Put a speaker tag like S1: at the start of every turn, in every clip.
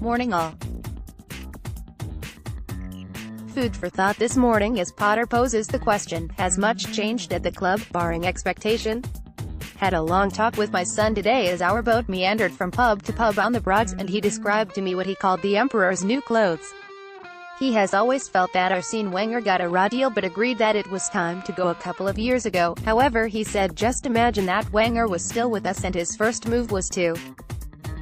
S1: Morning all. Food for thought this morning as Potter poses the question, has much changed at the club, barring expectation? Had a long talk with my son today as our boat meandered from pub to pub on the Broads, and he described to me what he called the Emperor's new clothes. He has always felt that Arsene Wenger got a raw deal but agreed that it was time to go a couple of years ago. However, he said just imagine that Wenger was still with us and his first move was to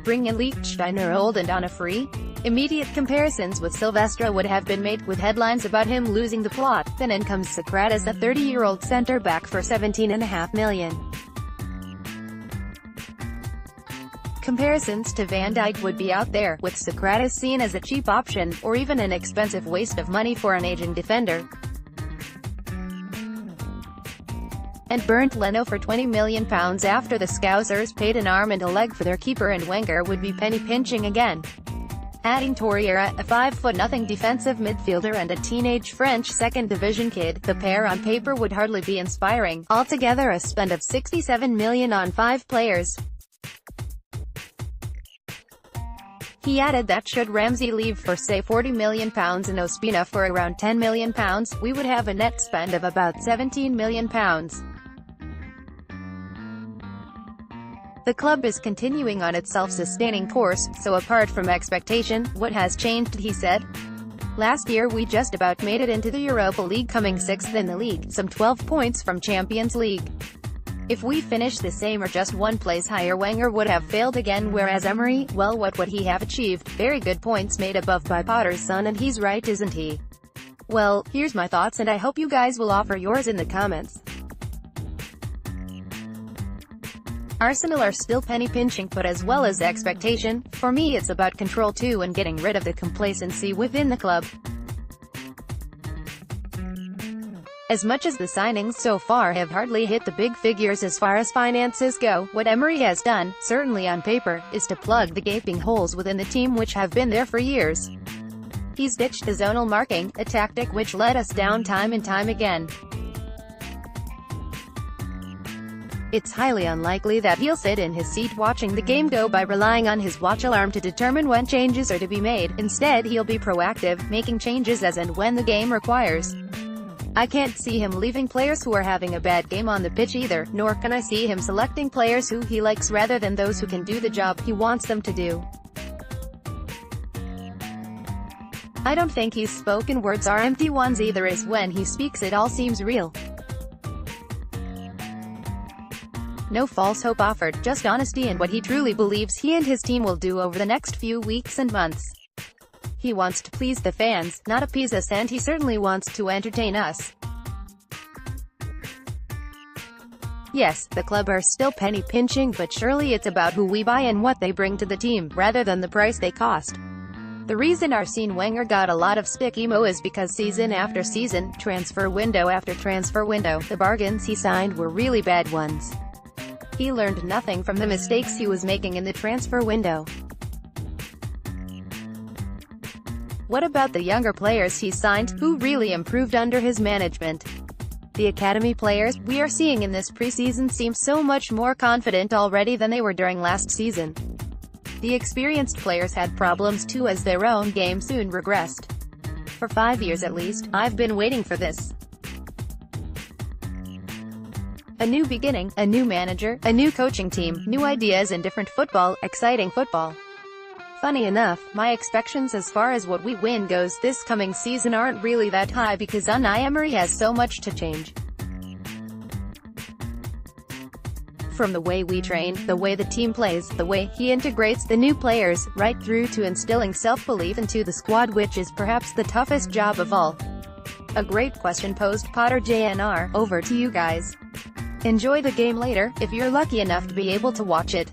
S1: bring in Lichtsteiner old and on a free. Immediate comparisons with Silvestre would have been made, with headlines about him losing the plot. Then in comes Socrates, a 30-year-old centre-back for $17.5 million. Comparisons to Van Dijk would be out there, with Socrates seen as a cheap option, or even an expensive waste of money for an aging defender. And burnt Leno for £20 million after the Scousers paid an arm and a leg for their keeper, and Wenger would be penny-pinching again. Adding Torreira, a 5'0" defensive midfielder and a teenage French second-division kid, the pair on paper would hardly be inspiring. Altogether a spend of $67 million on 5 players. He added that should Ramsey leave for say £40 million and Ospina for around £10 million, we would have a net spend of about £17 million. The club is continuing on its self-sustaining course, so apart from expectation, what has changed, he said? Last year we just about made it into the Europa League, coming 6th in the league, some 12 points from Champions League. If we finish the same or just one place higher, Wenger would have failed again, whereas Emery, well, what would he have achieved? Very good points made above by Potter's son, and he's right, isn't he? Well, here's my thoughts, and I hope you guys will offer yours in the comments. Arsenal are still penny-pinching, but as well as expectation, for me it's about control too, and getting rid of the complacency within the club. As much as the signings so far have hardly hit the big figures as far as finances go, what Emery has done, certainly on paper, is to plug the gaping holes within the team which have been there for years. He's ditched the zonal marking, a tactic which let us down time and time again. It's highly unlikely that he'll sit in his seat watching the game go by, relying on his watch alarm to determine when changes are to be made. Instead, he'll be proactive, making changes as and when the game requires. I can't see him leaving players who are having a bad game on the pitch either, nor can I see him selecting players who he likes rather than those who can do the job he wants them to do. I don't think his spoken words are empty ones either, as when he speaks it all seems real. No false hope offered, just honesty and what he truly believes he and his team will do over the next few weeks and months. He wants to please the fans, not appease us, and he certainly wants to entertain us. Yes, the club are still penny-pinching, but surely it's about who we buy and what they bring to the team, rather than the price they cost. The reason Arsene Wenger got a lot of stick-emo is because season after season, transfer window after transfer window, the bargains he signed were really bad ones. He learned nothing from the mistakes he was making in the transfer window. What about the younger players he signed, who really improved under his management? The academy players we are seeing in this preseason seem so much more confident already than they were during last season. The experienced players had problems too, as their own game soon regressed. For 5 years at least, I've been waiting for this. A new beginning, a new manager, a new coaching team, new ideas and different football, exciting football. Funny enough, my expectations as far as what we win goes this coming season aren't really that high, because Unai Emery has so much to change. From the way we train, the way the team plays, the way he integrates the new players, right through to instilling self-belief into the squad, which is perhaps the toughest job of all. A great question posed Potter JNR, over to you guys. Enjoy the game later, if you're lucky enough to be able to watch it.